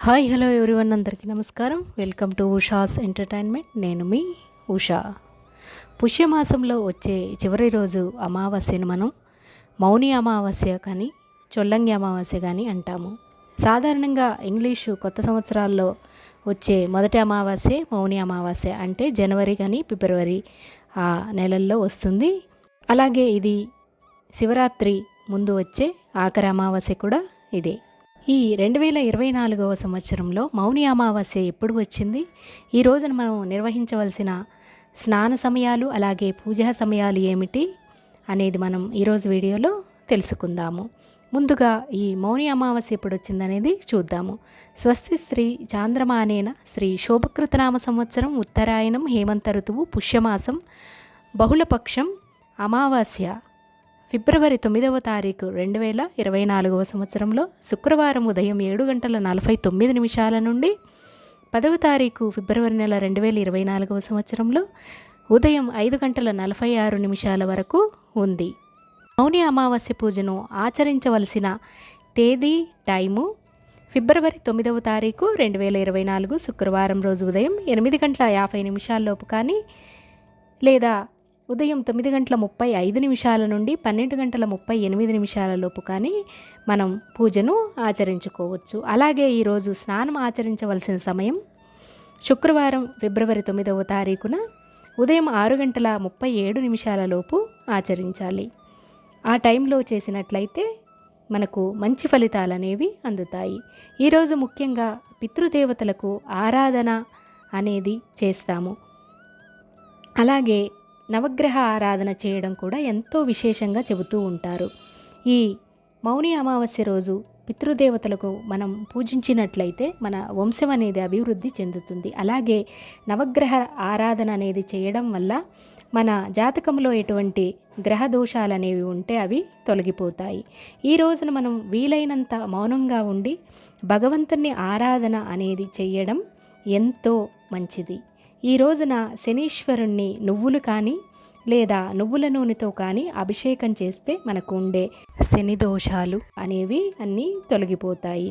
Hi hello everyone, అందరికీ నమస్కారం. Welcome to Usha's entertainment. నేను మీ ఉషా. పుష్యమాసంలో వచ్చే చివరి రోజు అమావాస్యను మనం మౌని అమావాస్య కానీ చొల్లంగి అమావాస్య కానీ అంటాము. సాధారణంగా ఇంగ్లీషు కొత్త సంవత్సరాల్లో వచ్చే మొదటి అమావాస్య మౌని అమావాస్య, అంటే జనవరి కానీ ఫిబ్రవరి ఆ నెలల్లో వస్తుంది. అలాగే ఇది శివరాత్రి ముందు వచ్చే ఆఖరి అమావాస్య కూడా ఇదే. ఈ 2024వ సంవత్సరంలో మౌని అమావాస్య ఎప్పుడు వచ్చింది, ఈ రోజున మనం నిర్వహించవలసిన స్నాన సమయాలు అలాగే పూజా సమయాలు ఏమిటి అనేది మనం ఈరోజు వీడియోలో తెలుసుకుందాము. ముందుగా ఈ మౌని అమావాస్య ఎప్పుడు వచ్చిందనేది చూద్దాము. స్వస్తి శ్రీ చాంద్రమానేన శ్రీ శోభకృతనామ సంవత్సరం ఉత్తరాయణం హేమంత ఋతువు పుష్యమాసం బహుళపక్షం అమావాస్య ఫిబ్రవరి 9వ తారీఖు 2024వ సంవత్సరంలో శుక్రవారం ఉదయం 7:49 నుండి 10వ తారీఖు ఫిబ్రవరి నెల 2024వ సంవత్సరంలో ఉదయం 5:46 వరకు ఉంది. మౌని అమావాస్య పూజను ఆచరించవలసిన తేదీ టైము ఫిబ్రవరి 9వ తారీఖు 2024 శుక్రవారం రోజు ఉదయం 8:50 కానీ లేదా ఉదయం 9:35 నుండి 12:38 కానీ మనం పూజను ఆచరించుకోవచ్చు. అలాగే ఈరోజు స్నానం ఆచరించవలసిన సమయం శుక్రవారం ఫిబ్రవరి 9వ తారీఖున ఉదయం 6:37 ఆచరించాలి. ఆ టైంలో చేసినట్లయితే మనకు మంచి ఫలితాలు అనేవి అందుతాయి. ఈరోజు ముఖ్యంగా పితృదేవతలకు ఆరాధన అనేది చేస్తాము. అలాగే నవగ్రహ ఆరాధన చేయడం కూడా ఎంతో విశేషంగా చెబుతూ ఉంటారు. ఈ మౌని అమావాస్య రోజు పితృదేవతలకు మనం పూజించినట్లయితే మన వంశం అనేది అభివృద్ధి చెందుతుంది. అలాగే నవగ్రహ ఆరాధన అనేది చేయడం వల్ల మన జాతకంలో ఎటువంటి గ్రహ దోషాలు అనేవి ఉంటే అవి తొలగిపోతాయి. ఈ రోజున మనం వీలైనంత మౌనంగా ఉండి భగవంతుని ఆరాధన అనేది చేయడం ఎంతో మంచిది. ఈ రోజున శనీశ్వరుణ్ణి నువ్వులు కానీ లేదా నువ్వుల నూనెతో కానీ అభిషేకం చేస్తే మనకు ఉండే శని దోషాలు అనేవి అన్నీ తొలగిపోతాయి.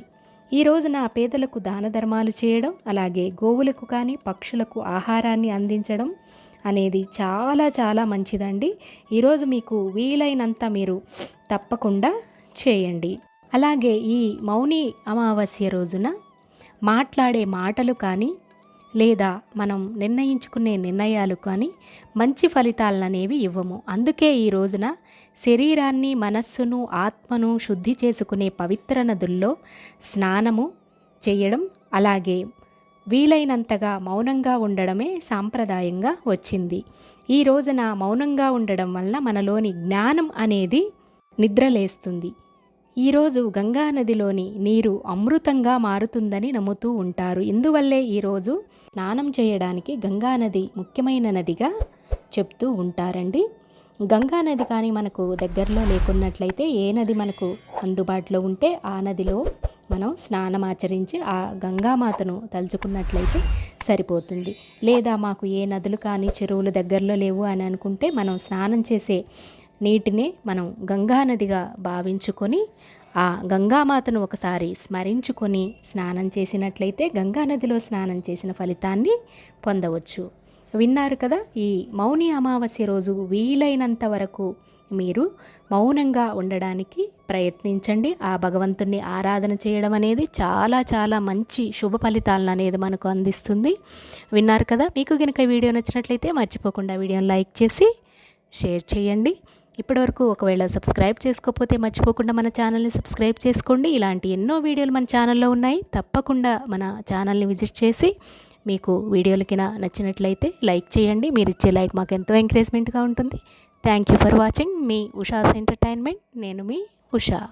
ఈ రోజున పేదలకు దాన ధర్మాలు చేయడం, అలాగే గోవులకు కానీ పక్షులకు ఆహారాన్ని అందించడం అనేది చాలా చాలా మంచిదండి. ఈరోజు మీకు వీలైనంత మీరు తప్పకుండా చేయండి. అలాగే ఈ మౌని అమావాస్య రోజున మాట్లాడే మాటలు కానీ లేదా మనం నిర్ణయించుకునే నిర్ణయాలు కానీ మంచి ఫలితాలను అనేవి ఇవ్వము. అందుకే ఈ రోజున శరీరాన్ని, మనస్సును, ఆత్మను శుద్ధి చేసుకునే పవిత్ర నదుల్లో స్నానము చేయడం, అలాగే వీలైనంతగా మౌనంగా ఉండడమే సాంప్రదాయంగా వచ్చింది. ఈ రోజున మౌనంగా ఉండడం వల్ల మనలోని జ్ఞానం అనేది నిద్రలేస్తుంది. ఈరోజు గంగా నదిలోని నీరు అమృతంగా మారుతుందని నమ్ముతూ ఉంటారు. ఇందువల్లే ఈరోజు స్నానం చేయడానికి గంగా నది ముఖ్యమైన నదిగా చెప్తూ ఉంటారండి. గంగా నది కానీ మనకు దగ్గరలో లేకున్నట్లయితే ఏ నది మనకు అందుబాటులో ఉంటే ఆ నదిలో మనం స్నానం ఆచరించి ఆ గంగామాతను తలుచుకున్నట్లయితే సరిపోతుంది. లేదా మాకు ఏ నదులు కానీ చెరువులు దగ్గరలో లేవు అని అనుకుంటే మనం స్నానం చేసే నీటిని మనం గంగానదిగా భావించుకొని ఆ గంగామాతను ఒకసారి స్మరించుకొని స్నానం చేసినట్లయితే గంగానదిలో స్నానం చేసిన ఫలితాన్ని పొందవచ్చు. విన్నారు కదా, ఈ మౌని అమావాస్య రోజు వీలైనంత వరకు మీరు మౌనంగా ఉండడానికి ప్రయత్నించండి. ఆ భగవంతుణ్ణి ఆరాధన చేయడం అనేది చాలా చాలా మంచి శుభ ఫలితాలను అనేది మనకు అందిస్తుంది. విన్నారు కదా, మీకు కనుక వీడియో నచ్చినట్లయితే మర్చిపోకుండా వీడియోని లైక్ చేసి షేర్ చేయండి. ఇప్పటివరకు ఒకవేళ సబ్స్క్రైబ్ చేసుకోకపోతే మర్చిపోకుండా మన ఛానల్ని సబ్స్క్రైబ్ చేసుకోండి. ఇలాంటి ఎన్నో వీడియోలు మన ఛానల్లో ఉన్నాయి. తప్పకుండా మన ఛానల్ని విజిట్ చేసి మీకు వీడియోలకి నచ్చినట్లయితే లైక్ చేయండి. మీరు ఇచ్చే లైక్ మాకు ఎంతో ఎంకరేజ్మెంట్గా ఉంటుంది. Thank you for watching. Me Usha's entertainment. నేను మీ ఉషా.